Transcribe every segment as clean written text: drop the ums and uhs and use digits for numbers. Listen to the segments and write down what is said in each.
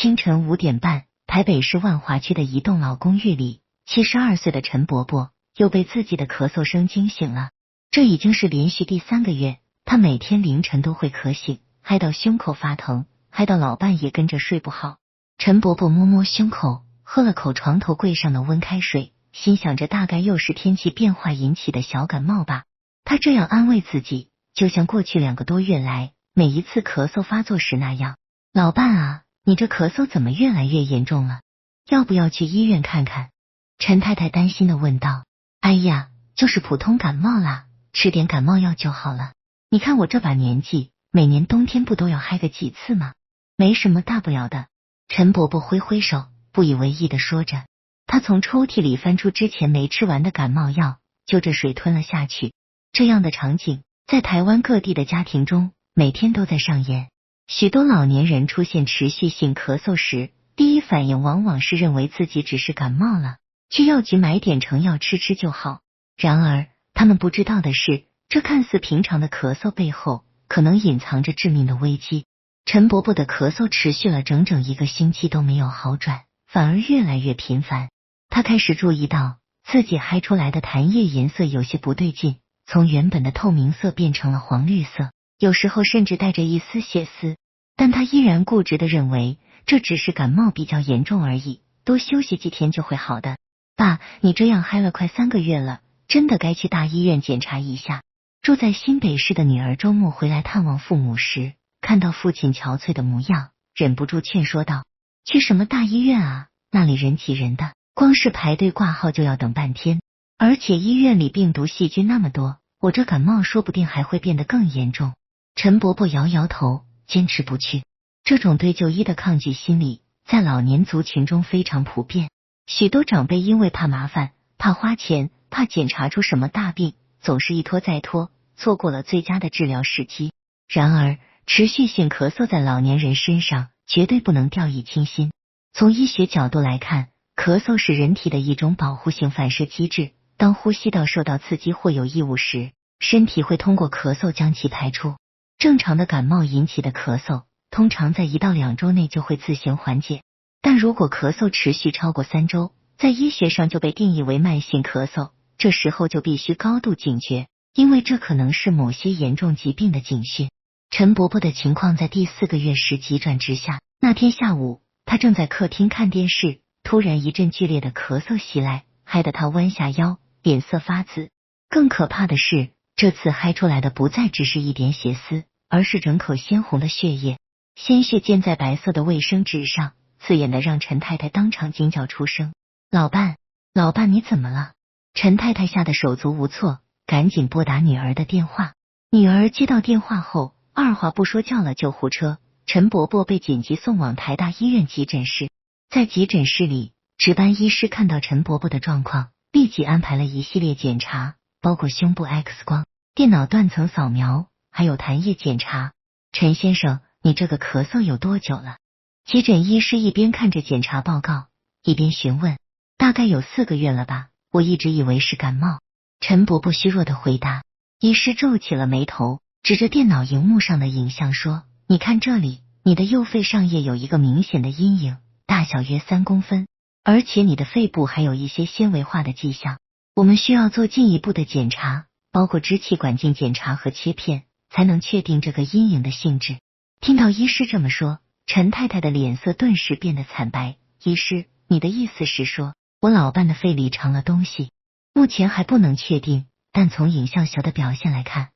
清晨5点半，台北市万华区的一栋老公寓里，72岁的陈伯伯又被自己的咳嗽声惊醒了。这已经是连续第3个月，他每天凌晨都会咳醒，嗨到胸口发疼，嗨到老伴也跟着睡不好。陈伯伯摸摸胸口，喝了口床头柜上的温开水，心想着大概又是天气变化引起的小感冒吧。他这样安慰自己，就像过去2个多月来每一次咳嗽发作时那样。老伴啊，你这咳嗽怎么越来越严重了？要不要去医院看看？陈太太担心地问道。哎呀，就是普通感冒啦，吃点感冒药就好了。你看我这把年纪，每年冬天不都要嗨个几次吗？没什么大不了的。陈伯伯挥挥手，不以为意地说着。他从抽屉里翻出之前没吃完的感冒药，就着水吞了下去。这样的场景在台湾各地的家庭中每天都在上演。许多老年人出现持续性咳嗽时，第一反应往往是认为自己只是感冒了，去药局买点成药吃吃就好。然而他们不知道的是，这看似平常的咳嗽背后可能隐藏着致命的危机。陈伯伯的咳嗽持续了整整1个星期都没有好转，反而越来越频繁。他开始注意到自己嗨出来的痰液颜色有些不对劲，从原本的透明色变成了黄绿色，有时候甚至带着一丝血丝。但他依然固执地认为这只是感冒比较严重而已，多休息几天就会好的。爸，你这样嗨了快3个月了，真的该去大医院检查一下。住在新北市的女儿周末回来探望父母时，看到父亲憔悴的模样，忍不住劝说道：去什么大医院啊，那里人挤人的，光是排队挂号就要等半天，而且医院里病毒细菌那么多，我这感冒说不定还会变得更严重。陈伯伯摇摇头，坚持不去。这种对就医的抗拒心理在老年族群中非常普遍，许多长辈因为怕麻烦、怕花钱、怕检查出什么大病，总是一拖再拖，错过了最佳的治疗时机。然而持续性咳嗽在老年人身上绝对不能掉以轻心。从医学角度来看，咳嗽是人体的一种保护性反射机制，当呼吸道受到刺激或有异物时，身体会通过咳嗽将其排出。正常的感冒引起的咳嗽通常在1到2周内就会自行缓解，但如果咳嗽持续超过3周，在医学上就被定义为慢性咳嗽，这时候就必须高度警觉，因为这可能是某些严重疾病的警讯。陈伯伯的情况在第4个月时急转直下。那天下午，他正在客厅看电视，突然一阵剧烈的咳嗽袭来，害得他弯下腰，脸色发紫。更可怕的是，这次嗨出来的不再只是一点血丝，而是整口鲜红的血液。鲜血溅在白色的卫生纸上，刺眼的让陈太太当场惊叫出声。老伴，老伴，你怎么了？陈太太吓得手足无措，赶紧拨打女儿的电话。女儿接到电话后，二话不说叫了救护车。陈伯伯被紧急送往台大医院急诊室。在急诊室里，值班医师看到陈伯伯的状况，立即安排了一系列检查，包括胸部 X 光、电脑断层扫描，还有痰液检查。陈先生，你这个咳嗽有多久了？急诊医师一边看着检查报告，一边询问。大概有4个月了吧，我一直以为是感冒。陈伯伯虚弱的回答。医师皱起了眉头，指着电脑荧幕上的影像说：你看这里，你的右肺上叶有一个明显的阴影，大小约3公分，而且你的肺部还有一些纤维化的迹象。我们需要做进一步的检查，包括支气管镜检查和切片，才能确定这个阴影的性质。听到医师这么说，陈太太的脸色顿时变得惨白。医师，你的意思是说，我老伴的肺里藏了东西？目前还不能确定，但从影像学的表现来看，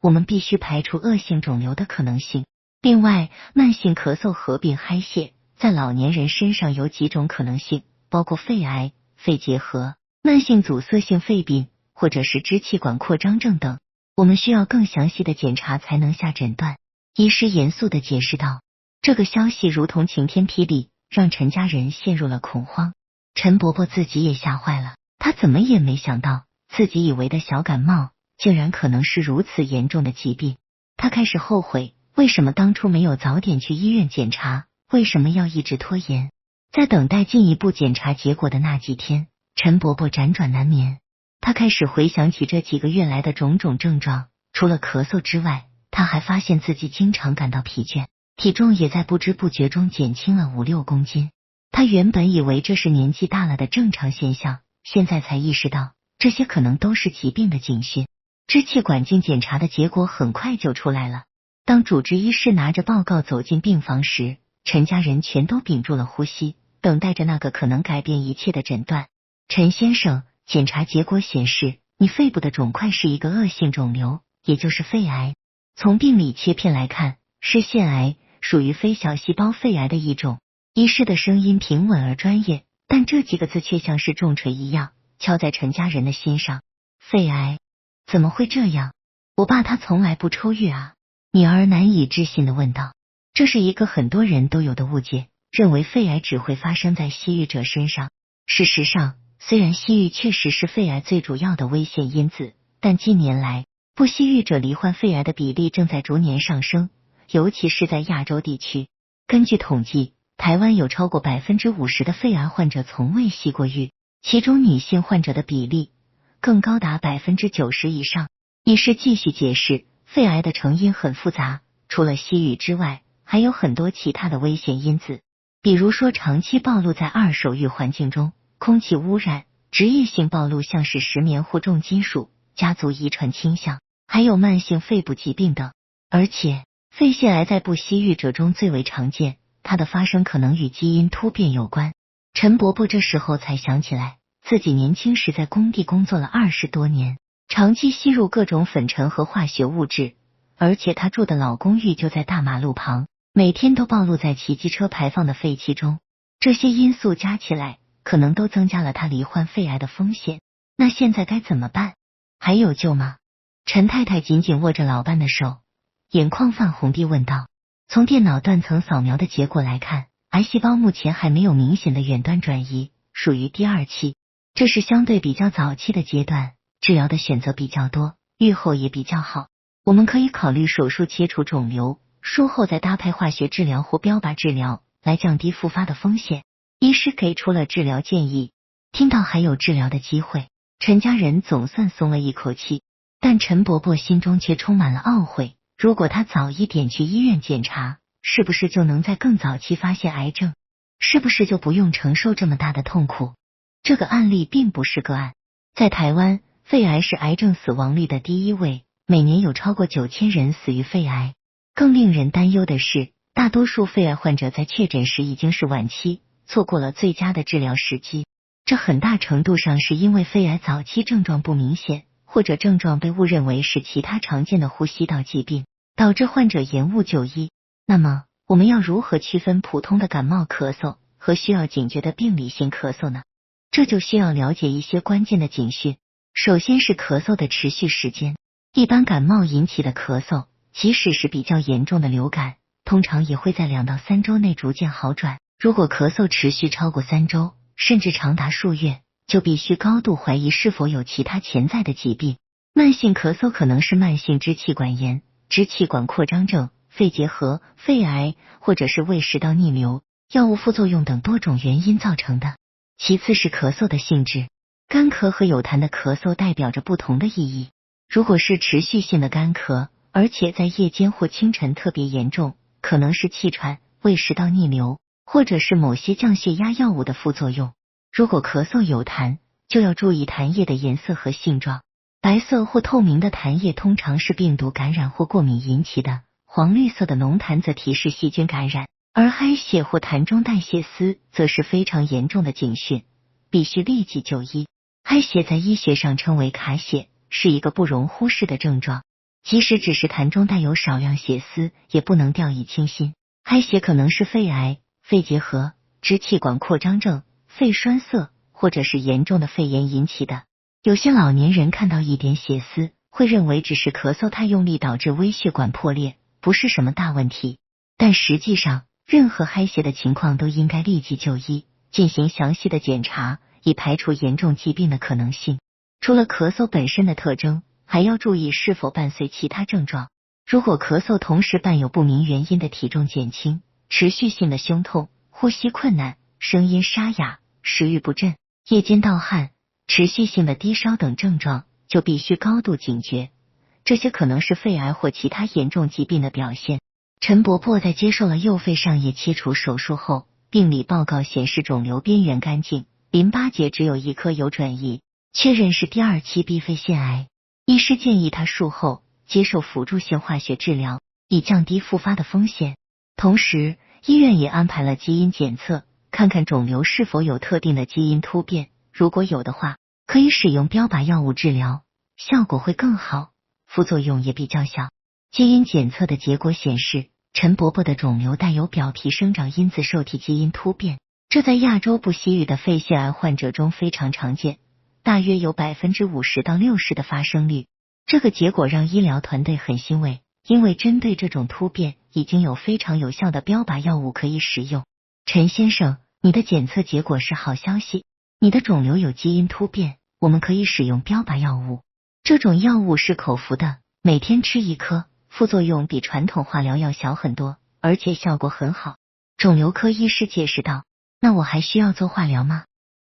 我们必须排除恶性肿瘤的可能性。另外，慢性咳嗽合并嗨泻，在老年人身上有几种可能性，包括肺癌、肺结核、慢性阻塞性肺病，或者是支气管扩张症等。我们需要更详细的检查才能下诊断。医师严肃地解释道。这个消息如同晴天霹雳，让陈家人陷入了恐慌。陈伯伯自己也吓坏了，他怎么也没想到，自己以为的小感冒，竟然可能是如此严重的疾病。他开始后悔，为什么当初没有早点去医院检查，为什么要一直拖延。在等待进一步检查结果的那几天，陈伯伯辗转难眠。他开始回想起这几个月来的种种症状，除了咳嗽之外，他还发现自己经常感到疲倦，体重也在不知不觉中减轻了5、6公斤。他原本以为这是年纪大了的正常现象，现在才意识到这些可能都是疾病的警讯。支气管镜检查的结果很快就出来了。当主治医师拿着报告走进病房时，陈家人全都屏住了呼吸，等待着那个可能改变一切的诊断。陈先生，检查结果显示，你肺部的肿块是一个恶性肿瘤，也就是肺癌。从病理切片来看，是腺癌，属于非小细胞肺癌的一种。医师的声音平稳而专业，但这几个字却像是重锤一样敲在陈家人的心上。肺癌？怎么会这样？我爸他从来不抽烟啊。女儿难以置信地问道。这是一个很多人都有的误解，认为肺癌只会发生在吸食者身上。事实上，虽然吸食确实是肺癌最主要的危险因子，但近年来不吸食者罹患肺癌的比例正在逐年上升，尤其是在亚洲地区。根据统计，台湾有超过 50% 的肺癌患者从未吸过食，其中女性患者的比例更高达 90% 以上。医师继续解释，肺癌的成因很复杂，除了吸食之外，还有很多其他的危险因子，比如说长期暴露在二手浴环境中、空气污染、职业性暴露像是石棉或重金属、家族遗传倾向，还有慢性肺部疾病等。而且，肺腺癌在不吸食者中最为常见，它的发生可能与基因突变有关。陈伯伯这时候才想起来，自己年轻时在工地工作了20多年，长期吸入各种粉尘和化学物质，而且他住的老公寓就在大马路旁，每天都暴露在其机车排放的废气中。这些因素加起来，可能都增加了他罹患肺癌的风险。那现在该怎么办？还有救吗？陈太太紧紧握着老伴的手，眼眶泛红地问道。从电脑断层扫描的结果来看，癌细胞目前还没有明显的远端转移，属于第2期，这是相对比较早期的阶段，治疗的选择比较多，预后也比较好。我们可以考虑手术切除肿瘤，术后再搭配化学治疗或标靶治疗，来降低复发的风险。医师给出了治疗建议。听到还有治疗的机会，陈家人总算松了一口气，但陈伯伯心中却充满了懊悔。如果他早一点去医院检查，是不是就能在更早期发现癌症？是不是就不用承受这么大的痛苦？这个案例并不是个案。在台湾，肺癌是癌症死亡率的第1位，每年有超过9000人死于肺癌。更令人担忧的是，大多数肺癌患者在确诊时已经是晚期，错过了最佳的治疗时机。这很大程度上是因为肺癌早期症状不明显，或者症状被误认为是其他常见的呼吸道疾病，导致患者延误就医。那么，我们要如何区分普通的感冒咳嗽和需要警觉的病理性咳嗽呢？这就需要了解一些关键的警讯。首先是咳嗽的持续时间。一般感冒引起的咳嗽，即使是比较严重的流感，通常也会在2到3周内逐渐好转。如果咳嗽持续超过3周，甚至长达数月，就必须高度怀疑是否有其他潜在的疾病。慢性咳嗽可能是慢性支气管炎、支气管扩张症、肺结核、肺癌，或者是胃食道逆流、药物副作用等多种原因造成的。其次是咳嗽的性质，干咳和有痰的咳嗽代表着不同的意义。如果是持续性的干咳，而且在夜间或清晨特别严重，可能是气喘、胃食道逆流，或者是某些降血压药物的副作用。如果咳嗽有痰，就要注意痰液的颜色和性状。白色或透明的痰液通常是病毒感染或过敏引起的，黄绿色的浓痰则提示细菌感染，而黑血或痰中带血丝则是非常严重的警讯，必须立即就医。黑血在医学上称为卡血，是一个不容忽视的症状，即使只是痰中带有少量血丝，也不能掉以轻心。黑血可能是肺癌、肺结核、支气管扩张症、肺栓塞，或者是严重的肺炎引起的。有些老年人看到一点血丝，会认为只是咳嗽太用力导致微血管破裂，不是什么大问题。但实际上，任何黑血的情况都应该立即就医，进行详细的检查，以排除严重疾病的可能性。除了咳嗽本身的特征，还要注意是否伴随其他症状。如果咳嗽同时伴有不明原因的体重减轻、持续性的胸痛、呼吸困难、声音沙哑、食欲不振、夜间盗汗、持续性的低烧等症状，就必须高度警觉。这些可能是肺癌或其他严重疾病的表现。陈伯伯在接受了右肺上叶切除手术后，病理报告显示肿瘤边缘干净，淋巴结只有1颗有转移，确认是第2期 B 肺腺癌。医师建议他术后接受辅助性化学治疗，以降低复发的风险。同时，医院也安排了基因检测，看看肿瘤是否有特定的基因突变，如果有的话，可以使用标靶药物治疗，效果会更好，副作用也比较小。基因检测的结果显示，陈伯伯的肿瘤带有表皮生长因子受体基因突变，这在亚洲不西域的肺腺癌患者中非常常见，大约有 50%到60%的发生率。这个结果让医疗团队很欣慰，因为针对这种突变已经有非常有效的标靶药物可以使用。陈先生，你的检测结果是好消息，你的肿瘤有基因突变，我们可以使用标靶药物。这种药物是口服的，每天吃1颗，副作用比传统化疗要小很多，而且效果很好。肿瘤科医师解释道。那我还需要做化疗吗？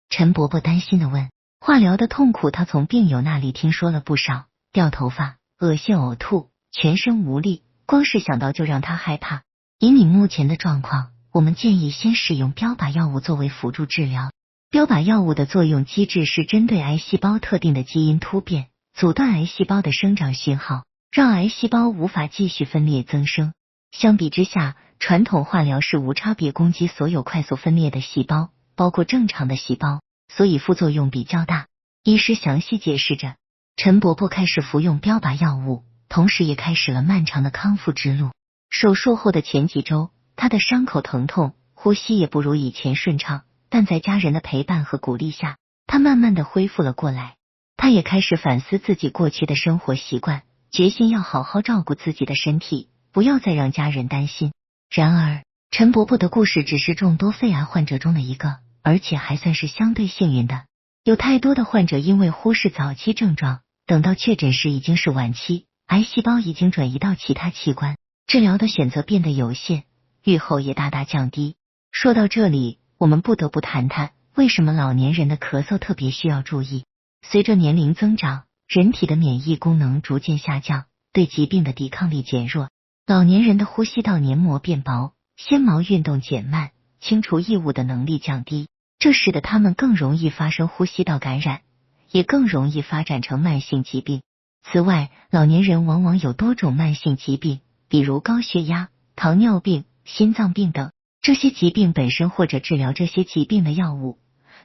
陈伯伯担心地问。化疗的痛苦他从病友那里听说了不少，掉头发、恶心呕吐、全身无力，光是想到就让他害怕。以你目前的状况，我们建议先使用标靶药物作为辅助治疗。标靶药物的作用机制是针对癌细胞特定的基因突变，阻断癌细胞的生长讯号，让癌细胞无法继续分裂增生。相比之下，传统化疗是无差别攻击所有快速分裂的细胞，包括正常的细胞，所以副作用比较大。医师详细解释着。陈伯伯开始服用标靶药物，同时也开始了漫长的康复之路。手术后的前几周，他的伤口疼痛，呼吸也不如以前顺畅，但在家人的陪伴和鼓励下，他慢慢的恢复了过来。他也开始反思自己过去的生活习惯，决心要好好照顾自己的身体，不要再让家人担心。然而，陈伯伯的故事只是众多肺癌患者中的一个，而且还算是相对幸运的。有太多的患者因为忽视早期症状，等到确诊时已经是晚期，癌细胞已经转移到其他器官，治疗的选择变得有限，预后也大大降低。说到这里，我们不得不谈谈为什么老年人的咳嗽特别需要注意。随着年龄增长，人体的免疫功能逐渐下降，对疾病的抵抗力减弱，老年人的呼吸道黏膜变薄，纤毛运动减慢，清除异物的能力降低，这使得他们更容易发生呼吸道感染，也更容易发展成慢性疾病。此外，老年人往往有多种慢性疾病，比如高血压、糖尿病、心脏病等。这些疾病本身或者治疗这些疾病的药物，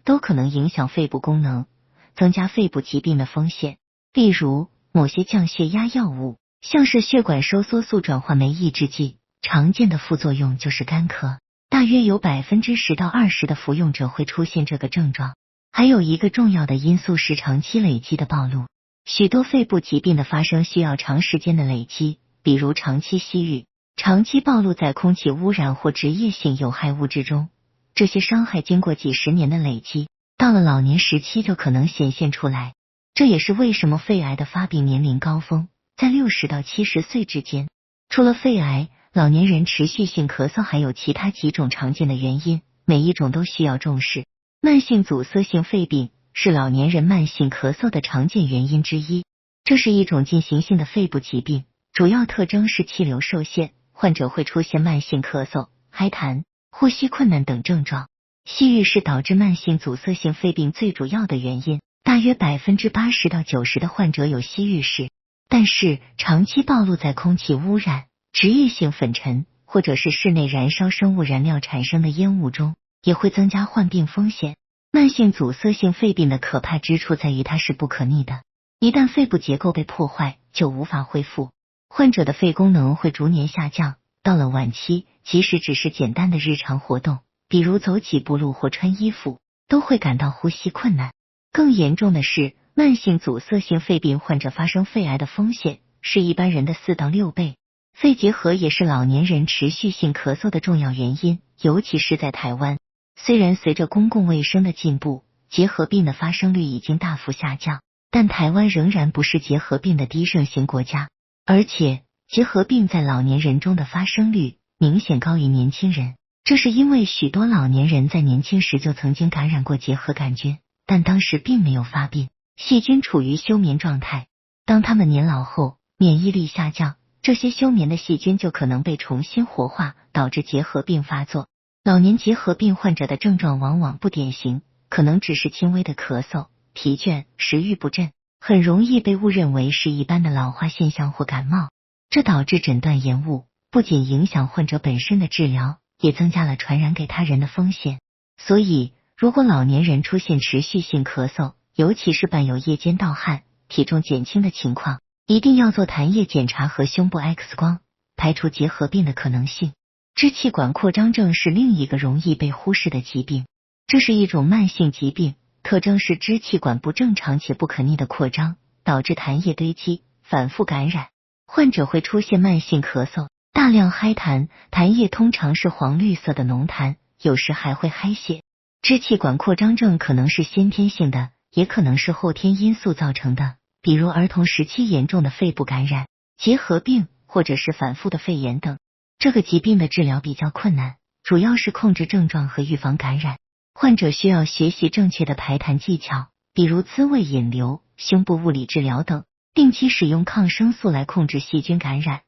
都可能影响肺部功能，增加肺部疾病的风险。例如，某些降血压药物，像是血管收缩素转换酶抑制剂，常见的副作用就是干咳，大约有 10%到20% 的服用者会出现这个症状。还有一个重要的因素是长期累积的暴露，许多肺部疾病的发生需要长时间的累积，比如长期吸入、长期暴露在空气污染或职业性有害物质中，这些伤害经过几十年的累积，到了老年时期就可能显现出来。这也是为什么肺癌的发病年龄高峰在60到70岁之间。除了肺癌，老年人持续性咳嗽还有其他几种常见的原因，每一种都需要重视。慢性阻塞性肺病是老年人慢性咳嗽的常见原因之一，这是一种进行性的肺部疾病，主要特征是气流受限，患者会出现慢性咳嗽、嗨痰、呼吸困难等症状。吸入是导致慢性阻塞性肺病最主要的原因，大约 80%到90% 的患者有吸入史。但是，长期暴露在空气污染、职业性粉尘或者是室内燃烧生物燃料产生的烟雾中，也会增加患病风险。慢性阻塞性肺病的可怕之处在于它是不可逆的，一旦肺部结构被破坏，就无法恢复，患者的肺功能会逐年下降。到了晚期，即使只是简单的日常活动，比如走几步路或穿衣服，都会感到呼吸困难。更严重的是，慢性阻塞性肺病患者发生肺癌的风险是一般人的4到6倍。肺结核也是老年人持续性咳嗽的重要原因，尤其是在台湾。虽然随着公共卫生的进步，结核病的发生率已经大幅下降，但台湾仍然不是结核病的低盛行国家，而且结核病在老年人中的发生率明显高于年轻人。这是因为许多老年人在年轻时就曾经感染过结核杆菌，但当时并没有发病，细菌处于休眠状态。当他们年老后，免疫力下降，这些休眠的细菌就可能被重新活化，导致结核病发作。老年结核病患者的症状往往不典型，可能只是轻微的咳嗽、疲倦、食欲不振，很容易被误认为是一般的老化现象或感冒，这导致诊断延误，不仅影响患者本身的治疗，也增加了传染给他人的风险。所以，如果老年人出现持续性咳嗽，尤其是伴有夜间盗汗、体重减轻的情况，一定要做痰液检查和胸部 X 光，排除结核病的可能性。支气管扩张症是另一个容易被忽视的疾病，这是一种慢性疾病，特征是支气管不正常且不可逆的扩张，导致痰液堆积，反复感染。患者会出现慢性咳嗽，大量嗨痰，痰液通常是黄绿色的浓痰，有时还会嗨血。支气管扩张症可能是先天性的，也可能是后天因素造成的，比如儿童时期严重的肺部感染、结核病或者是反复的肺炎等。这个疾病的治疗比较困难，主要是控制症状和预防感染。患者需要学习正确的排痰技巧，比如滋胃引流、胸部物理治疗等，定期使用抗生素来控制细菌感染，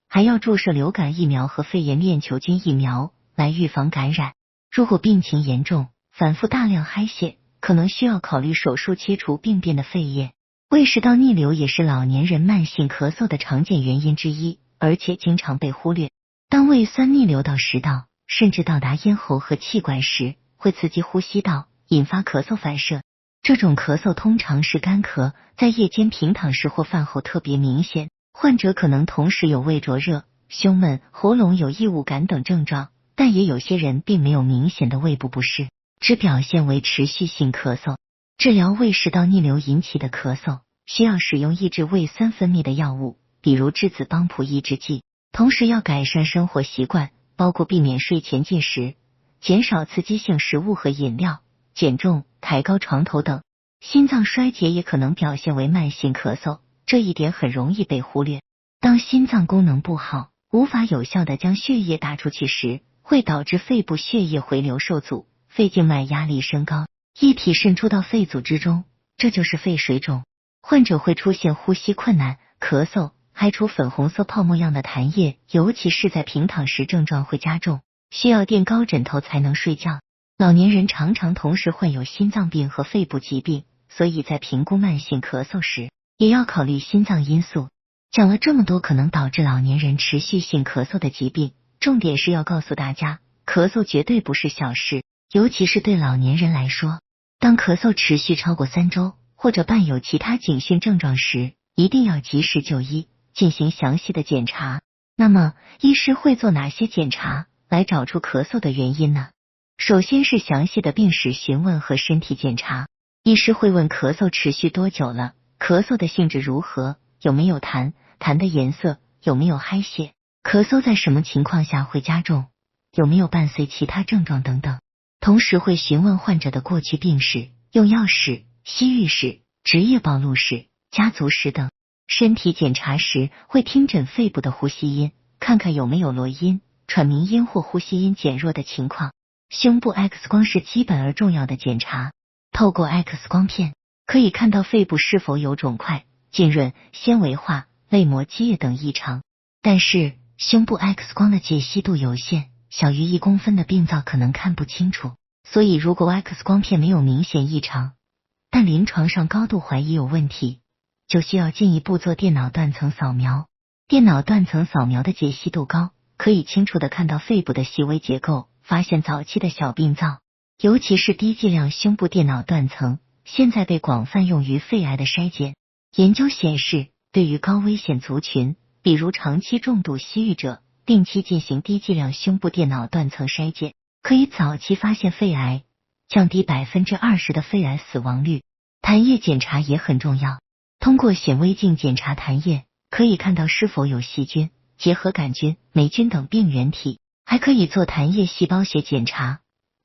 还要注射流感疫苗和肺炎链球菌疫苗来预防感染。如果病情严重，反复大量嗨血，可能需要考虑手术切除病变的肺叶。胃食道逆流也是老年人慢性咳嗽的常见原因之一，而且经常被忽略。当胃酸逆流到食道，甚至到达咽喉和气管时，会刺激呼吸道，引发咳嗽反射。这种咳嗽通常是干咳，在夜间平躺时或饭后特别明显，患者可能同时有胃灼热、胸闷、喉咙有异物感等症状，但也有些人并没有明显的胃部不适，只表现为持续性咳嗽。治疗胃食道逆流引起的咳嗽，需要使用抑制胃酸分泌的药物，比如质子帮浦抑制剂。同时要改善生活习惯，包括避免睡前进食，减少刺激性食物和饮料，减重、抬高床头等。心脏衰竭也可能表现为慢性咳嗽，这一点很容易被忽略。当心脏功能不好，无法有效地将血液打出去时，会导致肺部血液回流受阻，肺静脉压力升高，液体渗出到肺组织中，这就是肺水肿。患者会出现呼吸困难、咳嗽，排出粉红色泡沫样的痰液，尤其是在平躺时症状会加重，需要垫高枕头才能睡觉。老年人常常同时患有心脏病和肺部疾病，所以在评估慢性咳嗽时，也要考虑心脏因素。讲了这么多可能导致老年人持续性咳嗽的疾病，重点是要告诉大家，咳嗽绝对不是小事，尤其是对老年人来说。当咳嗽持续超过3周，或者伴有其他警讯症状时，一定要及时就医，进行详细的检查。那么，医师会做哪些检查来找出咳嗽的原因呢？首先是详细的病史询问和身体检查。医师会问咳嗽持续多久了，咳嗽的性质如何，有没有痰，痰的颜色，有没有嗨血，咳嗽在什么情况下会加重，有没有伴随其他症状等等。同时会询问患者的过去病史、用药史、西域史、职业暴露史、家族史等。身体检查时会听诊肺部的呼吸音，看看有没有罗音、喘鸣音或呼吸音减弱的情况。胸部 X 光是基本而重要的检查，透过 X 光片可以看到肺部是否有肿块、浸润、纤维化、泪膜积液等异常。但是胸部 X 光的解析度有限，小于1公分的病灶可能看不清楚，所以如果 X 光片没有明显异常，但临床上高度怀疑有问题，就需要进一步做电脑断层扫描。电脑断层扫描的解析度高，可以清楚地看到肺部的细微结构，发现早期的小病灶。尤其是低剂量胸部电脑断层，现在被广泛用于肺癌的筛检。研究显示，对于高危险族群，比如长期重度吸吮者，定期进行低剂量胸部电脑断层筛检，可以早期发现肺癌，降低20%的肺癌死亡率。痰液检查也很重要，通过显微镜检查痰液，可以看到是否有细菌、结核杆菌、霉菌等病原体，还可以做痰液细胞学检查，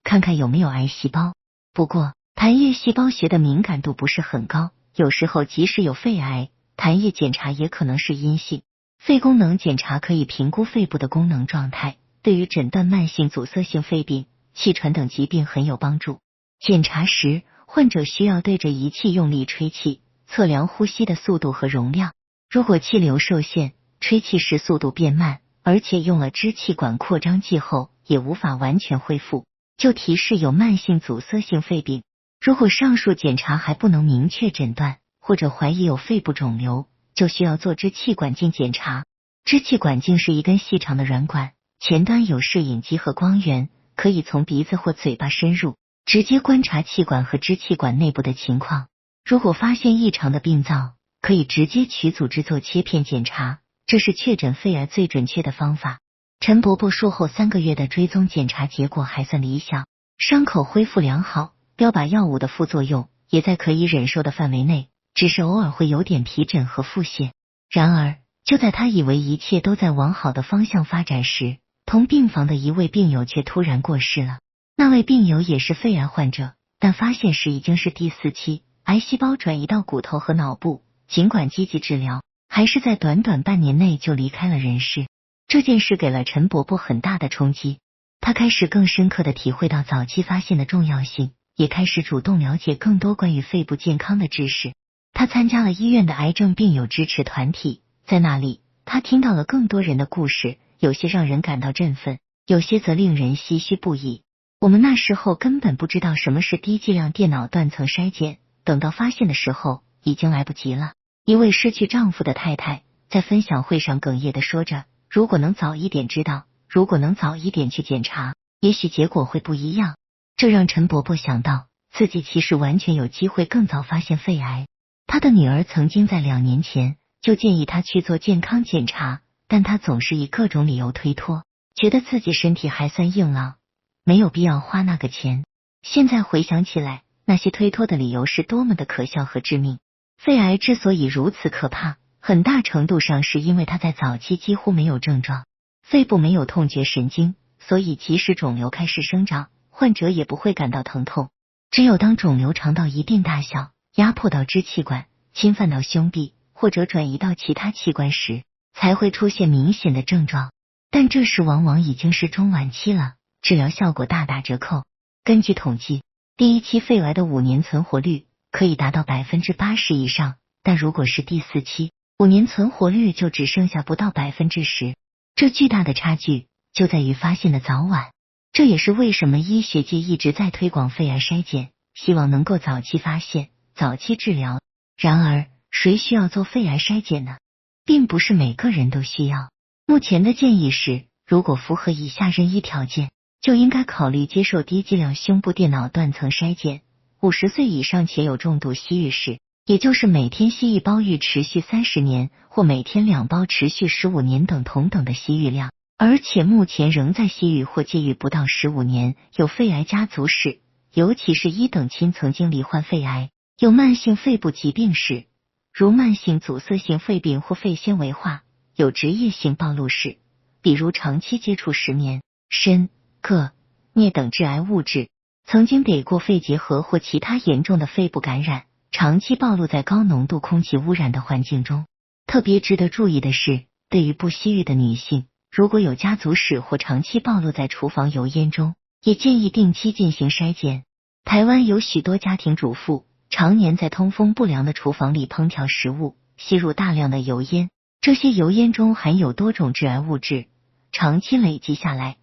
看看有没有癌细胞。不过，痰液细胞学的敏感度不是很高，有时候即使有肺癌，痰液检查也可能是阴性。肺功能检查可以评估肺部的功能状态，对于诊断慢性阻塞性肺病、气喘等疾病很有帮助。检查时，患者需要对着仪器用力吹气，测量呼吸的速度和容量。如果气流受限，吹气时速度变慢，而且用了支气管扩张剂后也无法完全恢复，就提示有慢性阻塞性肺病。如果上述检查还不能明确诊断，或者怀疑有肺部肿瘤，就需要做支气管镜检查。支气管镜是一根细长的软管，前端有摄影机和光源，可以从鼻子或嘴巴深入，直接观察气管和支气管内部的情况。如果发现异常的病灶，可以直接取组织做切片检查，这是确诊肺癌最准确的方法。陈伯伯术后3个月的追踪检查结果还算理想，伤口恢复良好，标靶药物的副作用也在可以忍受的范围内，只是偶尔会有点皮疹和腹泻。然而，就在他以为一切都在往好的方向发展时，同病房的一位病友却突然过世了。那位病友也是肺癌患者，但发现时已经是第4期，癌细胞转移到骨头和脑部，尽管积极治疗，还是在短短半年内就离开了人世。这件事给了陈伯伯很大的冲击，他开始更深刻地体会到早期发现的重要性，也开始主动了解更多关于肺部健康的知识。他参加了医院的癌症病友支持团体，在那里，他听到了更多人的故事，有些让人感到振奋，有些则令人唏嘘不已。我们那时候根本不知道什么是低剂量电脑断层筛检，等到发现的时候，已经来不及了。一位失去丈夫的太太在分享会上哽咽地说着，如果能早一点知道，如果能早一点去检查，也许结果会不一样。这让陈伯伯想到，自己其实完全有机会更早发现肺癌。他的女儿曾经在2年前就建议他去做健康检查，但他总是以各种理由推脱，觉得自己身体还算硬朗，没有必要花那个钱。现在回想起来，那些推脱的理由是多么的可笑和致命。肺癌之所以如此可怕，很大程度上是因为它在早期几乎没有症状，肺部没有痛觉神经，所以即使肿瘤开始生长，患者也不会感到疼痛。只有当肿瘤长到一定大小，压迫到支气管，侵犯到胸壁，或者转移到其他器官时，才会出现明显的症状。但这时往往已经是中晚期了，治疗效果大打折扣。根据统计，第1期肺癌的5年存活率可以达到 80% 以上，但如果是第4期，5年存活率就只剩下不到 10%。这巨大的差距就在于发现的早晚。这也是为什么医学界一直在推广肺癌筛检，希望能够早期发现，早期治疗。然而，谁需要做肺癌筛检呢？并不是每个人都需要。目前的建议是，如果符合以下任意条件，就应该考虑接受低剂量胸部电脑断层筛检。50岁以上且有重度吸吮史，也就是每天吸1包钰持续30年，或每天2包持续15年等同等的吸吮量，而且目前仍在吸吮或戒吮不到15年，有肺癌家族史，尤其是1等亲曾经罹患肺癌，有慢性肺部疾病史，如慢性阻塞性肺病或肺纤维化，有职业性暴露史，比如长期接触石棉、砷、铬、镍等致癌物质，曾经得过肺结核或其他严重的肺部感染，长期暴露在高浓度空气污染的环境中。特别值得注意的是，对于不吸吮的女性，如果有家族史或长期暴露在厨房油烟中，也建议定期进行筛检。台湾有许多家庭主妇常年在通风不良的厨房里烹调食物，吸入大量的油烟，这些油烟中含有多种致癌物质，长期累积下来，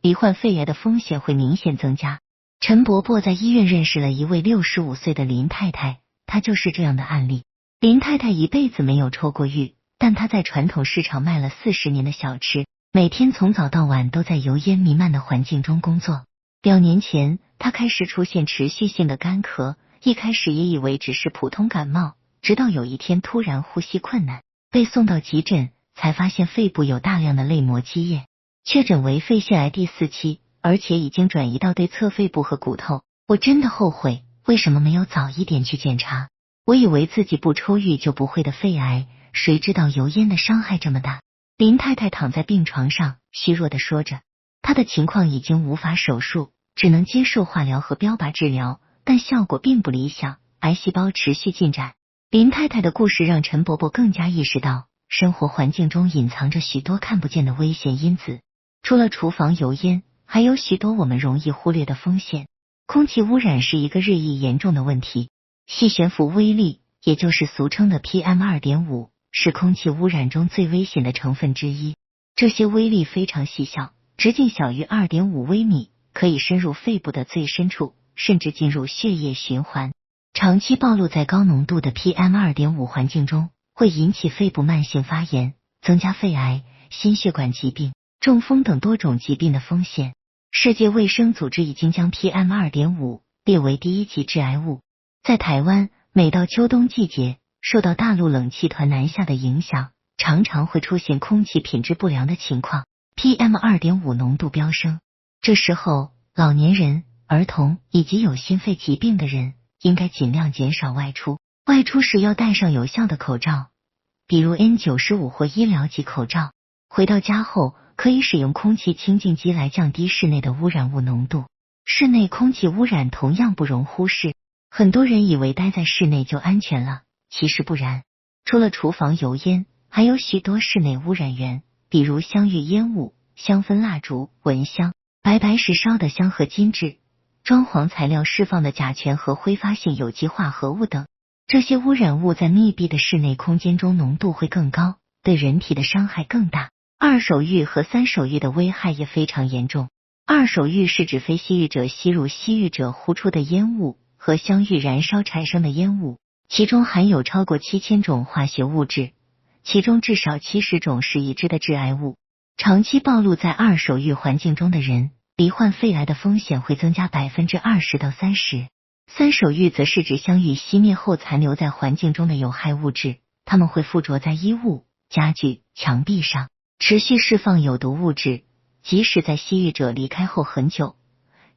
罹患肺癌的风险会明显增加。陈伯伯在医院认识了一位65岁的林太太，她就是这样的案例。林太太一辈子没有抽过浴，但她在传统市场卖了40年的小吃，每天从早到晚都在油烟弥漫的环境中工作。2年前，她开始出现持续性的干咳，一开始也以为只是普通感冒，直到有一天突然呼吸困难，被送到急诊，才发现肺部有大量的类膜积液，确诊为肺腺癌第4期，而且已经转移到对侧肺部和骨头。我真的后悔，为什么没有早一点去检查？我以为自己不抽浴就不会的肺癌，谁知道油烟的伤害这么大。林太太躺在病床上，虚弱地说着，她的情况已经无法手术，只能接受化疗和标靶治疗，但效果并不理想，癌细胞持续进展。林太太的故事让陈伯伯更加意识到，生活环境中隐藏着许多看不见的危险因子。除了厨房油烟，还有许多我们容易忽略的风险。空气污染是一个日益严重的问题，细悬浮微粒，也就是俗称的 PM2.5，是空气污染中最危险的成分之一。这些微粒非常细小，直径小于 2.5 微米，可以深入肺部的最深处，甚至进入血液循环。长期暴露在高浓度的 PM2.5 环境中，会引起肺部慢性发炎，增加肺癌、心血管疾病、中风等多种疾病的风险。世界卫生组织已经将 PM2.5 列为第1级致癌物。在台湾，每到秋冬季节，受到大陆冷气团南下的影响，常常会出现空气品质不良的情况， PM2.5 浓度飙升。这时候，老年人、儿童以及有心肺疾病的人应该尽量减少外出，外出时要戴上有效的口罩，比如 N95 或医疗级口罩。回到家后，可以使用空气清净机来降低室内的污染物浓度。室内空气污染同样不容忽视，很多人以为待在室内就安全了，其实不然。除了厨房油烟，还有许多室内污染源，比如香郁烟雾、香氛蜡烛、蚊香、白石烧的香和金质装潢材料释放的甲醛和挥发性有机化合物等。这些污染物在密闭的室内空间中浓度会更高，对人体的伤害更大。二手郁和三手郁的危害也非常严重。二手郁是指非吸郁者吸入吸郁者呼出的烟雾和香郁燃烧产生的烟雾，其中含有超过7000种化学物质，其中至少70种是已知的致癌物。长期暴露在二手郁环境中的人，罹患肺癌的风险会增加 20%到30%。三手郁则是指香郁熄灭后残留在环境中的有害物质，它们会附着在衣物、家具、墙壁上，持续释放有毒物质，即使在吸郁者离开后很久，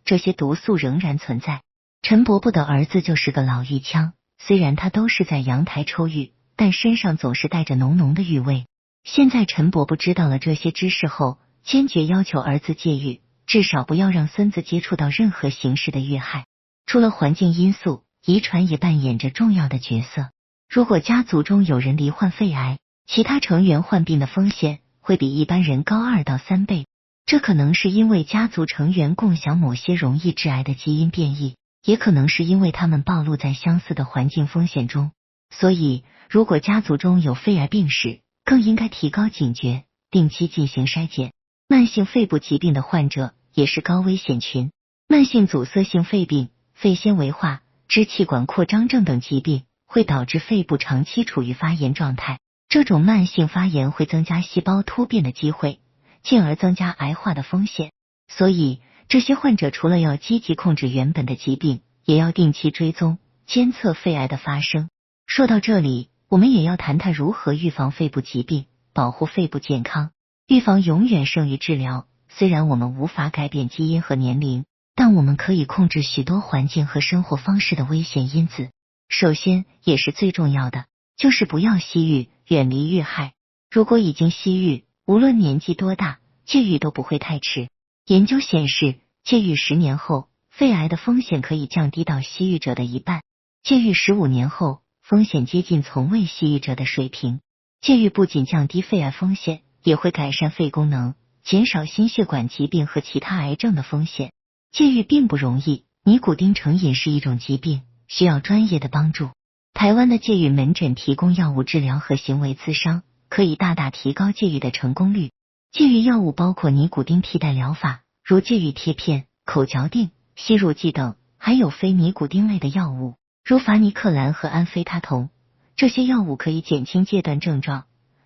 这些毒素仍然存在。陈伯伯的儿子就是个老郁枪，虽然他都是在阳台抽郁，但身上总是带着浓浓的郁味。现在陈伯伯知道了这些知识后，坚决要求儿子戒郁，至少不要让孙子接触到任何形式的郁害。除了环境因素，遗传也扮演着重要的角色。如果家族中有人罹患肺癌，其他成员患病的风险会比一般人高2到3倍。这可能是因为家族成员共享某些容易致癌的基因变异，也可能是因为他们暴露在相似的环境风险中。所以，如果家族中有肺癌病史，更应该提高警觉，定期进行筛检。慢性肺部疾病的患者也是高危险群。慢性阻塞性肺病、肺纤维化、支气管扩张症等疾病会导致肺部长期处于发炎状态，这种慢性发炎会增加细胞突变的机会，进而增加癌化的风险。所以，这些患者除了要积极控制原本的疾病，也要定期追踪、监测肺癌的发生。说到这里，我们也要谈谈如何预防肺部疾病，保护肺部健康。预防永远胜于治疗，虽然我们无法改变基因和年龄，但我们可以控制许多环境和生活方式的危险因子。首先，也是最重要的，就是不要吸郁，远离郁害。如果已经吸郁，无论年纪多大，戒郁都不会太迟。研究显示，戒郁10年后，肺癌的风险可以降低到吸郁者的1半；戒郁15年后，风险接近从未吸郁者的水平。戒郁不仅降低肺癌风险，也会改善肺功能，减少心血管疾病和其他癌症的风险。戒郁并不容易，尼古丁成瘾是一种疾病，需要专业的帮助。台湾的戒郁门诊提供药物治疗和行为咨商，可以大大提高戒郁的成功率。戒郁药物包括尼古丁替代疗法，如戒郁贴片、口嚼定、吸入剂等，还有非尼古丁类的药物，如伐尼克兰和安非他酮。这些药物可以减轻戒断症状，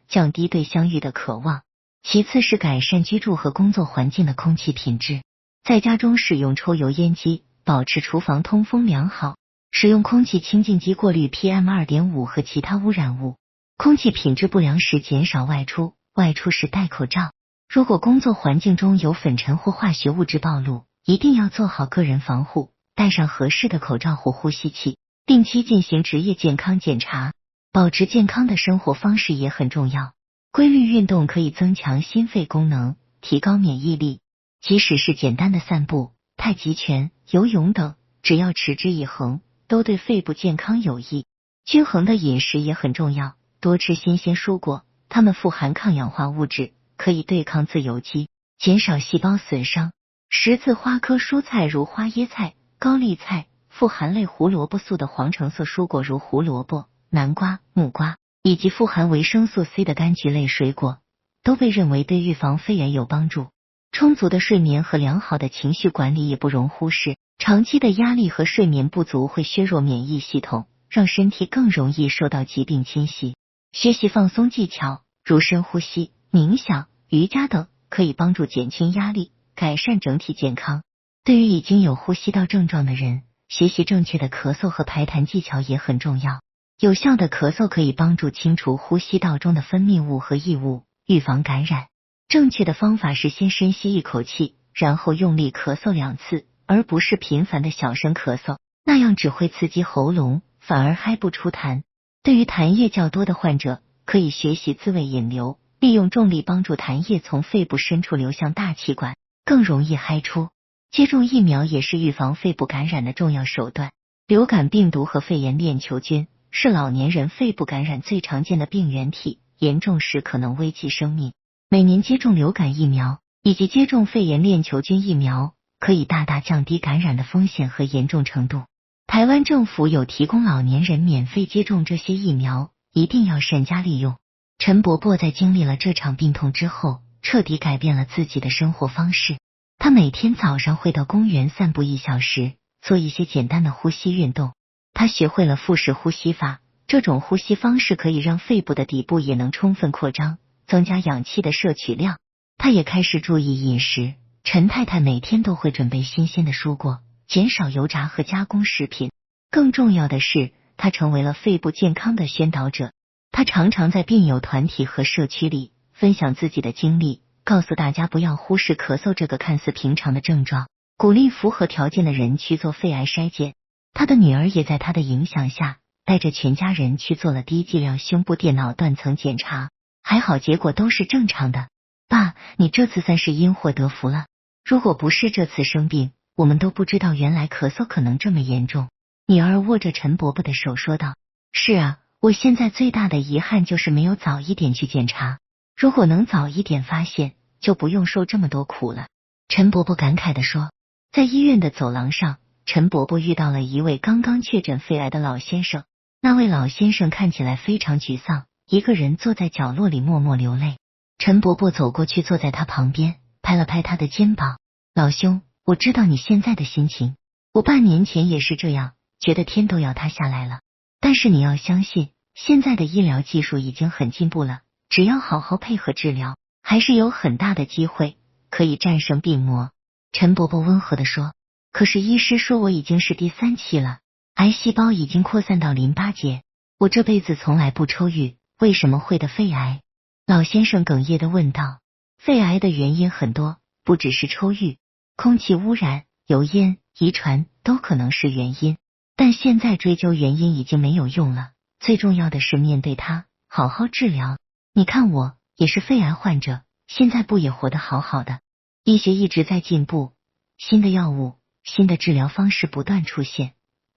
降低对香郁的渴望。其次是改善居住和工作环境的空气品质。在家中使用抽油烟机，保持厨房通风良好，使用空气清净机过滤 PM2.5 和其他污染物。空气品质不良时减少外出，外出时戴口罩。如果工作环境中有粉尘或化学物质暴露，一定要做好个人防护，戴上合适的口罩或呼吸器，定期进行职业健康检查。保持健康的生活方式也很重要。规律运动可以增强心肺功能，提高免疫力。即使是简单的散步、太极拳、游泳等，只要持之以恒，都对肺部健康有益。均衡的饮食也很重要，多吃新鲜蔬果，它们富含抗氧化物质，可以对抗自由基，减少细胞损伤。十字花科蔬菜如花椰菜、高丽菜，富含类胡萝卜素的黄橙色蔬果如胡萝卜、南瓜、木瓜，以及富含维生素 C 的柑橘类水果，都被认为对预防肺炎有帮助。充足的睡眠和良好的情绪管理也不容忽视。长期的压力和睡眠不足会削弱免疫系统，让身体更容易受到疾病侵袭。学习放松技巧，如深呼吸、冥想、瑜伽等，可以帮助减轻压力，改善整体健康。对于已经有呼吸道症状的人，学习正确的咳嗽和排痰技巧也很重要。有效的咳嗽可以帮助清除呼吸道中的分泌物和异物，预防感染。正确的方法是先深吸一口气，然后用力咳嗽2次，而不是频繁的小声咳嗽，那样只会刺激喉咙，反而嗨不出痰。对于痰液较多的患者，可以学习自慰引流，利用重力帮助痰液从肺部深处流向大气管，更容易嗨出。接种疫苗也是预防肺部感染的重要手段。流感病毒和肺炎链球菌是老年人肺部感染最常见的病原体，严重时可能危及生命。每年接种流感疫苗以及接种肺炎链球菌疫苗，可以大大降低感染的风险和严重程度。台湾政府有提供老年人免费接种这些疫苗，一定要善加利用。陈伯伯在经历了这场病痛之后，彻底改变了自己的生活方式。他每天早上会到公园散步1小时，做一些简单的呼吸运动。他学会了腹式呼吸法，这种呼吸方式可以让肺部的底部也能充分扩张，增加氧气的摄取量。他也开始注意饮食，陈太太每天都会准备新鲜的蔬果，减少油炸和加工食品。更重要的是，他成为了肺部健康的宣导者。他常常在病友团体和社区里分享自己的经历，告诉大家不要忽视咳嗽这个看似平常的症状，鼓励符合条件的人去做肺癌筛检。他的女儿也在他的影响下，带着全家人去做了低剂量胸部电脑断层检查，还好结果都是正常的。爸，你这次算是因祸得福了。如果不是这次生病，我们都不知道原来咳嗽可能这么严重。女儿握着陈伯伯的手说道。是啊，我现在最大的遗憾就是没有早一点去检查，如果能早一点发现，就不用受这么多苦了。陈伯伯感慨地说。在医院的走廊上，陈伯伯遇到了一位刚刚确诊肺癌的老先生。那位老先生看起来非常沮丧，一个人坐在角落里默默流泪。陈伯伯走过去坐在他旁边，拍了拍他的肩膀。老兄，我知道你现在的心情，我半年前也是这样，觉得天都要塌下来了。但是你要相信，现在的医疗技术已经很进步了，只要好好配合治疗，还是有很大的机会可以战胜病魔。陈伯伯温和地说。可是医师说我已经是第3期了，癌细胞已经扩散到淋巴结，我这辈子从来不抽郁，为什么会得肺癌？老先生哽咽地问道。肺癌的原因很多，不只是抽郁，空气污染、油烟、遗传都可能是原因，但现在追究原因已经没有用了，最重要的是面对它，好好治疗。你看我也是肺癌患者，现在不也活得好好的？医学一直在进步，新的药物、新的治疗方式不断出现，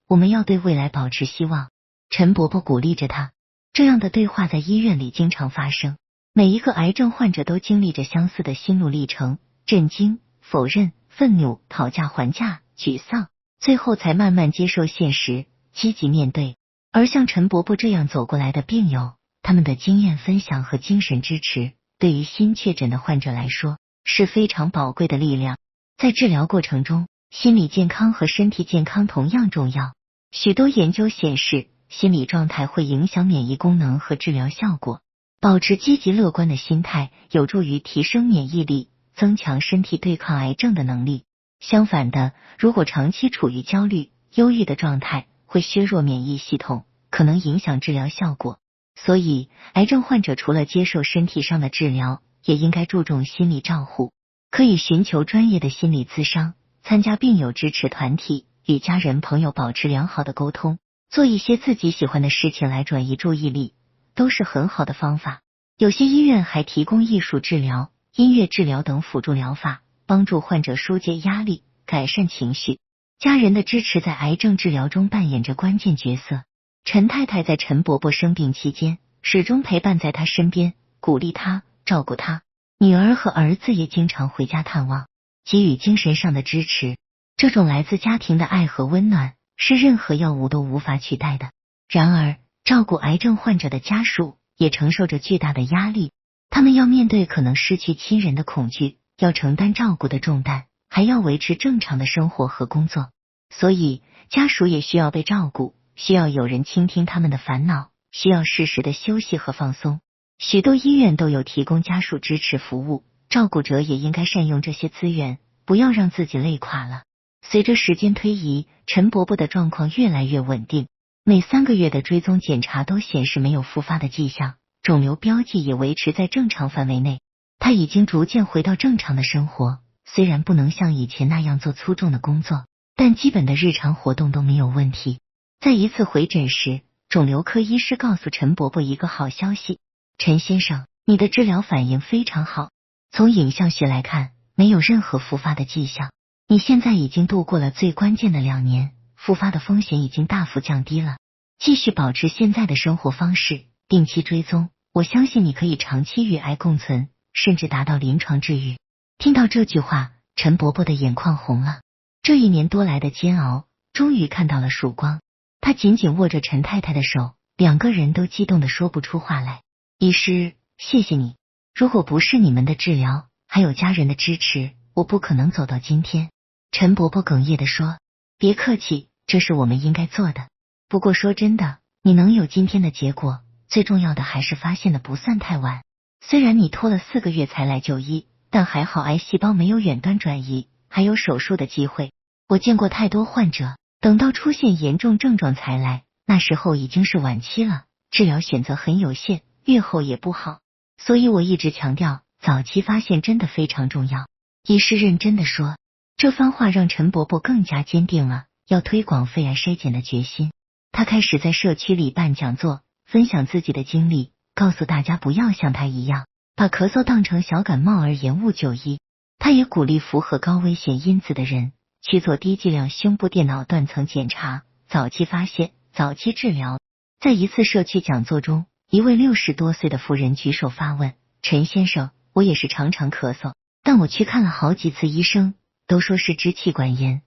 我们要对未来保持希望。陈伯伯鼓励着他。这样的对话在医院里经常发生，每一个癌症患者都经历着相似的心路历程，震惊、否认、愤怒、讨价还价、沮丧，最后才慢慢接受现实，积极面对。而像陈伯伯这样走过来的病友，他们的经验分享和精神支持，对于新确诊的患者来说是非常宝贵的力量。在治疗过程中，心理健康和身体健康同样重要。许多研究显示，心理状态会影响免疫功能和治疗效果。保持积极乐观的心态，有助于提升免疫力，增强身体对抗癌症的能力。相反的，如果长期处于焦虑、忧郁的状态，会削弱免疫系统，可能影响治疗效果。所以，癌症患者除了接受身体上的治疗，也应该注重心理照护，可以寻求专业的心理咨商，参加病友支持团体，与家人朋友保持良好的沟通，做一些自己喜欢的事情来转移注意力，都是很好的方法。有些医院还提供艺术治疗、音乐治疗等辅助疗法，帮助患者疏解压力，改善情绪。家人的支持在癌症治疗中扮演着关键角色。陈太太在陈伯伯生病期间，始终陪伴在他身边，鼓励他，照顾他。女儿和儿子也经常回家探望，给予精神上的支持。这种来自家庭的爱和温暖，是任何药物都无法取代的。然而，照顾癌症患者的家属也承受着巨大的压力，他们要面对可能失去亲人的恐惧，要承担照顾的重担，还要维持正常的生活和工作。所以家属也需要被照顾，需要有人倾听他们的烦恼，需要适时的休息和放松。许多医院都有提供家属支持服务，照顾者也应该善用这些资源，不要让自己累垮了。随着时间推移，陈伯伯的状况越来越稳定，每3个月的追踪检查都显示没有复发的迹象，肿瘤标记也维持在正常范围内。他已经逐渐回到正常的生活，虽然不能像以前那样做粗重的工作，但基本的日常活动都没有问题。在一次回诊时，肿瘤科医师告诉陈伯伯一个好消息：陈先生，你的治疗反应非常好，从影像学来看，没有任何复发的迹象。你现在已经度过了最关键的2年，复发的风险已经大幅降低了。继续保持现在的生活方式，定期追踪，我相信你可以长期与癌共存，甚至达到临床治愈。听到这句话，陈伯伯的眼眶红了。这1年多来的煎熬，终于看到了曙光。他紧紧握着陈太太的手，2个人都激动得说不出话来。医师，谢谢你，如果不是你们的治疗，还有家人的支持，我不可能走到今天。陈伯伯哽咽地说，别客气，这是我们应该做的。不过说真的，你能有今天的结果，最重要的还是发现的不算太晚。虽然你拖了4个月才来就医，但还好癌细胞没有远端转移，还有手术的机会。我见过太多患者，等到出现严重症状才来，那时候已经是晚期了，治疗选择很有限，越后也不好。所以我一直强调，早期发现真的非常重要。医师认真地说。这番话让陈伯伯更加坚定了要推广肺癌筛检的决心。他开始在社区里办讲座，分享自己的经历，告诉大家不要像他一样，把咳嗽当成小感冒而延误就医。他也鼓励符合高危险因子的人去做低剂量胸部电脑断层检查，早期发现，早期治疗。在一次社区讲座中，一位60多岁的妇人举手发问，陈先生，我也是常常咳嗽，但我去看了好几次医生，都说是支气管炎，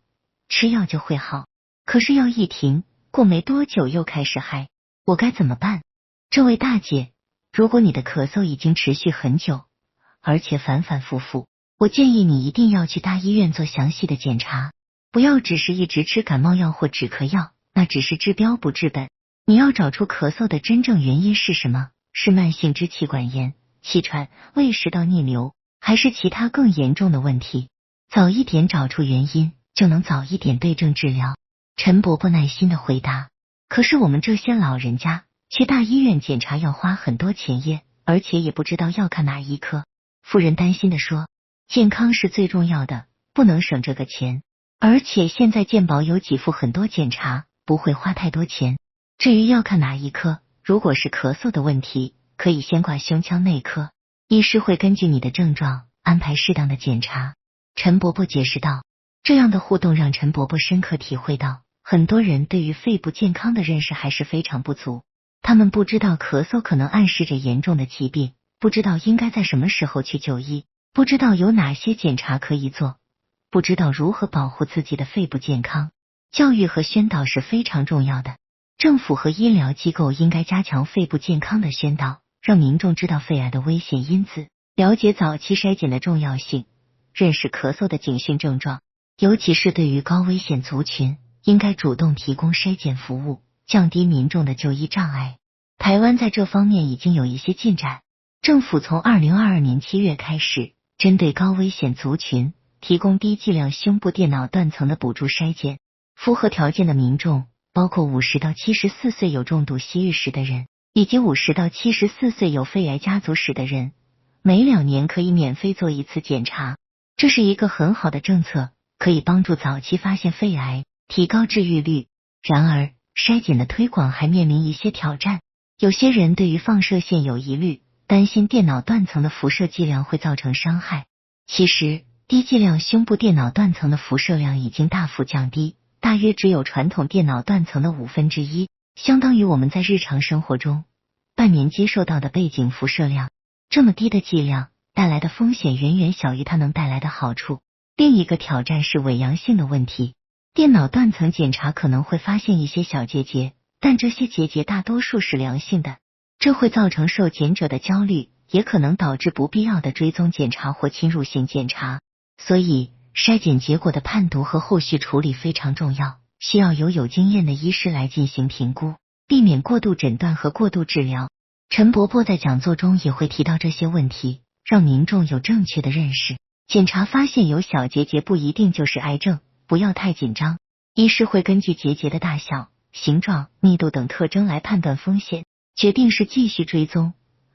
吃药就会好，可是药一停，过没多久又开始嗨，我该怎么办？这位大姐，如果你的咳嗽已经持续很久，而且反反复复，我建议你一定要去大医院做详细的检查，不要只是一直吃感冒药或止咳药，那只是治标不治本。你要找出咳嗽的真正原因是什么，是慢性支气管炎、气喘、胃食道逆流，还是其他更严重的问题？早一点找出原因，就能早一点对症治疗。陈伯伯耐心的回答。可是我们这些老人家去大医院检查要花很多钱耶，而且也不知道要看哪一科。妇人担心的说，健康是最重要的，不能省这个钱。而且现在健保有给付很多检查，不会花太多钱。至于要看哪一科，如果是咳嗽的问题，可以先挂胸腔内科，医师会根据你的症状安排适当的检查。陈伯伯解释道。这样的互动让陈伯伯深刻体会到，很多人对于肺部健康的认识还是非常不足。他们不知道咳嗽可能暗示着严重的疾病，不知道应该在什么时候去就医，不知道有哪些检查可以做，不知道如何保护自己的肺部健康。教育和宣导是非常重要的，政府和医疗机构应该加强肺部健康的宣导，让民众知道肺癌的危险因子，了解早期筛检的重要性，认识咳嗽的警讯症状，尤其是对于高危险族群，应该主动提供筛检服务，降低民众的就医障碍。台湾在这方面已经有一些进展，政府从2022年7月开始，针对高危险族群提供低剂量胸部电脑断层的补助筛检，符合条件的民众包括50到74岁有重度吸入史的人，以及50到74岁有肺癌家族史的人，每2年可以免费做一次检查。这是一个很好的政策，可以帮助早期发现肺癌，提高治愈率。然而，筛检的推广还面临一些挑战。有些人对于放射线有疑虑，担心电脑断层的辐射剂量会造成伤害。其实，低剂量胸部电脑断层的辐射量已经大幅降低，大约只有传统电脑断层的1/5，相当于我们在日常生活中半年接受到的背景辐射量。这么低的剂量带来的风险远远小于它能带来的好处。另一个挑战是伪阳性的问题，电脑断层检查可能会发现一些小结节，但这些结节大多数是良性的，这会造成受检者的焦虑，也可能导致不必要的追踪检查或侵入性检查。所以，筛检结果的判读和后续处理非常重要，需要由有经验的医师来进行评估，避免过度诊断和过度治疗。陈伯伯在讲座中也会提到这些问题，让民众有正确的认识。检查发现有小结节不一定就是癌症，不要太紧张。医师会根据结节的大小、形状、密度等特征来判断风险，决定是继续追踪，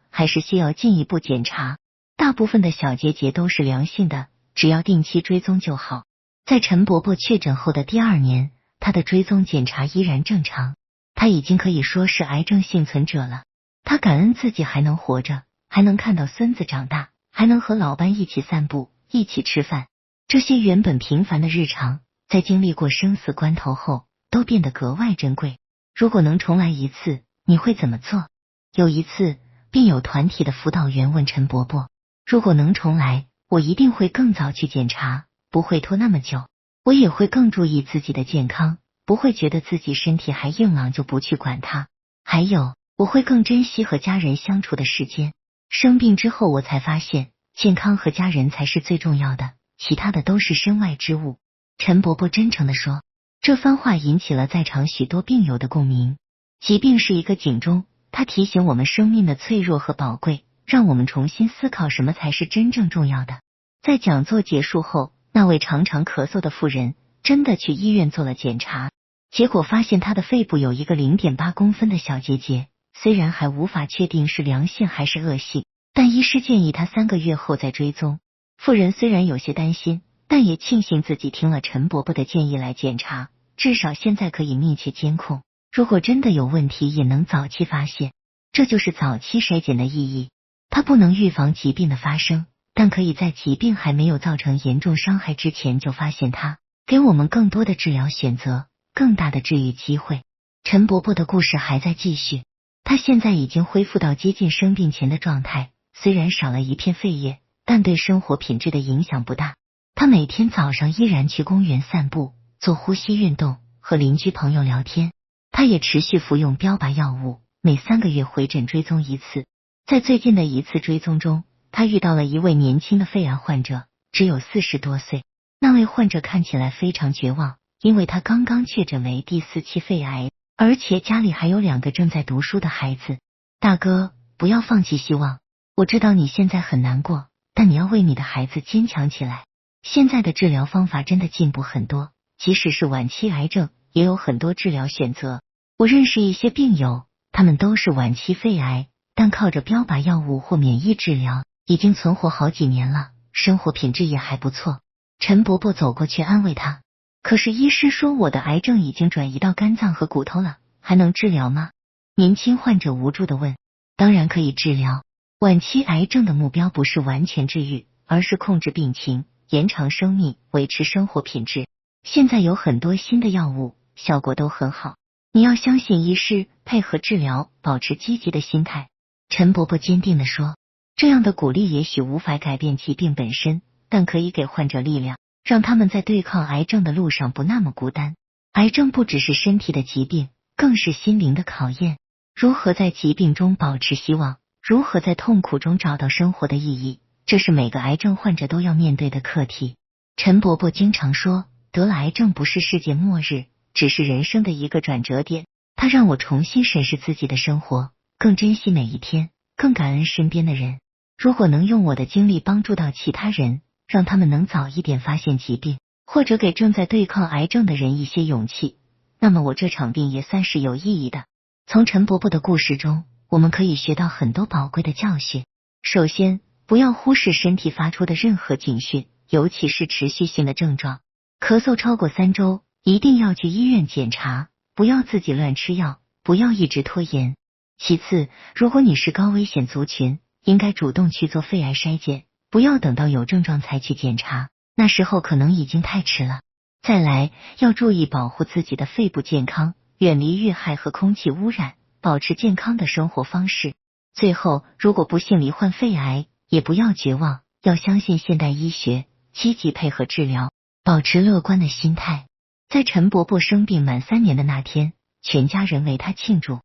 还是需要进一步检查。大部分的小结节都是良性的，只要定期追踪就好。在陈伯伯确诊后的第2年，他的追踪检查依然正常，他已经可以说是癌症幸存者了。他感恩自己还能活着，还能看到孙子长大，还能和老伴一起散步，一起吃饭。这些原本平凡的日常，在经历过生死关头后，都变得格外珍贵。如果能重来一次，你会怎么做？有一次，病友团体的辅导员问陈伯伯，如果能重来，我一定会更早去检查，不会拖那么久。我也会更注意自己的健康，不会觉得自己身体还硬朗就不去管它。还有，我会更珍惜和家人相处的时间。生病之后，我才发现，健康和家人才是最重要的，其他的都是身外之物。陈伯伯真诚地说。这番话引起了在场许多病友的共鸣。疾病是一个警钟，它提醒我们生命的脆弱和宝贵，让我们重新思考什么才是真正重要的。在讲座结束后，那位常常咳嗽的妇人真的去医院做了检查，结果发现她的肺部有一个 0.8 公分的小结节，虽然还无法确定是良性还是恶性，但医师建议她3个月后再追踪。妇人虽然有些担心，但也庆幸自己听了陈伯伯的建议来检查，至少现在可以密切监控，如果真的有问题也能早期发现。这就是早期筛检的意义。它不能预防疾病的发生，但可以在疾病还没有造成严重伤害之前就发现它，给我们更多的治疗选择，更大的治愈机会。陈伯伯的故事还在继续，他现在已经恢复到接近生病前的状态，虽然少了一片肺叶，但对生活品质的影响不大。他每天早上依然去公园散步，做呼吸运动，和邻居朋友聊天。他也持续服用标靶药物，每3个月回诊追踪一次。在最近的一次追踪中，他遇到了一位年轻的肺癌患者，只有40多岁。那位患者看起来非常绝望，因为他刚刚确诊为第4期肺癌，而且家里还有2个正在读书的孩子。大哥，不要放弃希望，我知道你现在很难过，但你要为你的孩子坚强起来。现在的治疗方法真的进步很多，即使是晚期癌症，也有很多治疗选择。我认识一些病友，他们都是晚期肺癌，但靠着标靶药物或免疫治疗，已经存活好几年了，生活品质也还不错。陈伯伯走过去安慰他，可是医师说我的癌症已经转移到肝脏和骨头了，还能治疗吗？年轻患者无助地问。当然可以治疗，晚期癌症的目标不是完全治愈，而是控制病情，延长生命，维持生活品质。现在有很多新的药物，效果都很好。你要相信医师，配合治疗，保持积极的心态。陈伯伯坚定地说。这样的鼓励也许无法改变疾病本身，但可以给患者力量，让他们在对抗癌症的路上不那么孤单。癌症不只是身体的疾病，更是心灵的考验。如何在疾病中保持希望，如何在痛苦中找到生活的意义，这是每个癌症患者都要面对的课题。陈伯伯经常说，得了癌症不是世界末日，只是人生的一个转折点。他让我重新审视自己的生活，更珍惜每一天，更感恩身边的人。如果能用我的经历帮助到其他人，让他们能早一点发现疾病，或者给正在对抗癌症的人一些勇气，那么我这场病也算是有意义的。从陈伯伯的故事中，我们可以学到很多宝贵的教训。首先，不要忽视身体发出的任何警讯，尤其是持续性的症状。咳嗽超过3周，一定要去医院检查，不要自己乱吃药，不要一直拖延。其次，如果你是高危险族群，应该主动去做肺癌筛检，不要等到有症状才去检查，那时候可能已经太迟了。再来，要注意保护自己的肺部健康，远离遇害和空气污染，保持健康的生活方式。最后，如果不幸罹患肺癌，也不要绝望，要相信现代医学，积极配合治疗，保持乐观的心态。在陈伯伯生病满3年的那天，全家人为他庆祝。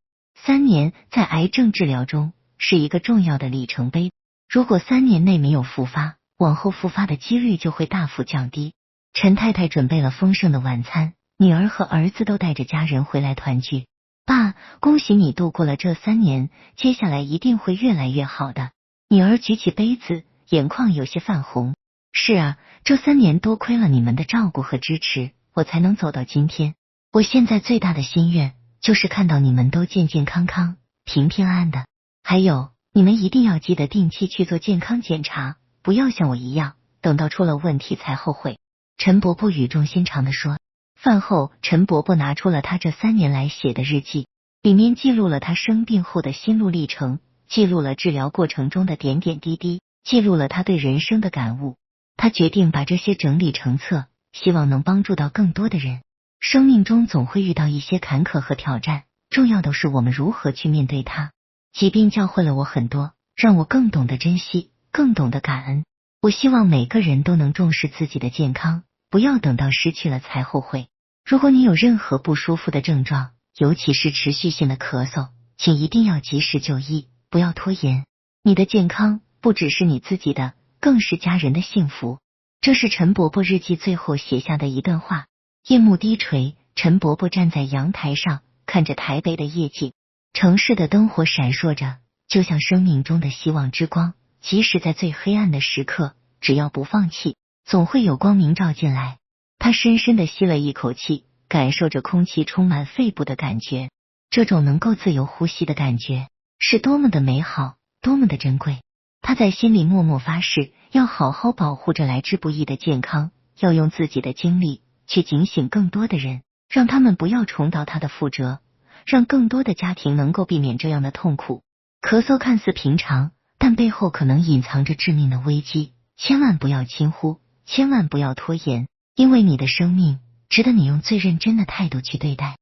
3年在癌症治疗中是一个重要的里程碑，如果3年内没有复发，往后复发的几率就会大幅降低。陈太太准备了丰盛的晚餐，女儿和儿子都带着家人回来团聚。爸，恭喜你度过了这3年，接下来一定会越来越好的。女儿举起杯子，眼眶有些泛红。是啊，这3年多亏了你们的照顾和支持，我才能走到今天。我现在最大的心愿就是看到你们都健健康康、平平安安的。还有，你们一定要记得定期去做健康检查，不要像我一样，等到出了问题才后悔。陈伯伯语重心长地说。饭后，陈伯伯拿出了他这3年来写的日记，里面记录了他生病后的心路历程，记录了治疗过程中的点点滴滴，记录了他对人生的感悟。他决定把这些整理成册，希望能帮助到更多的人。生命中总会遇到一些坎坷和挑战，重要的是我们如何去面对它。疾病教会了我很多，让我更懂得珍惜，更懂得感恩。我希望每个人都能重视自己的健康，不要等到失去了才后悔。如果你有任何不舒服的症状，尤其是持续性的咳嗽，请一定要及时就医，不要拖延。你的健康不只是你自己的，更是家人的幸福。这是陈伯伯日记最后写下的一段话。夜幕低垂，陈伯伯站在阳台上，看着台北的夜景，城市的灯火闪烁着，就像生命中的希望之光。即使在最黑暗的时刻，只要不放弃，总会有光明照进来。他深深地吸了一口气，感受着空气充满肺部的感觉。这种能够自由呼吸的感觉，是多么的美好，多么的珍贵。他在心里默默发誓，要好好保护着来之不易的健康，要用自己的精力去警醒更多的人，让他们不要重蹈他的覆辙，让更多的家庭能够避免这样的痛苦。咳嗽看似平常，但背后可能隐藏着致命的危机，千万不要轻忽，千万不要拖延，因为你的生命值得你用最认真的态度去对待。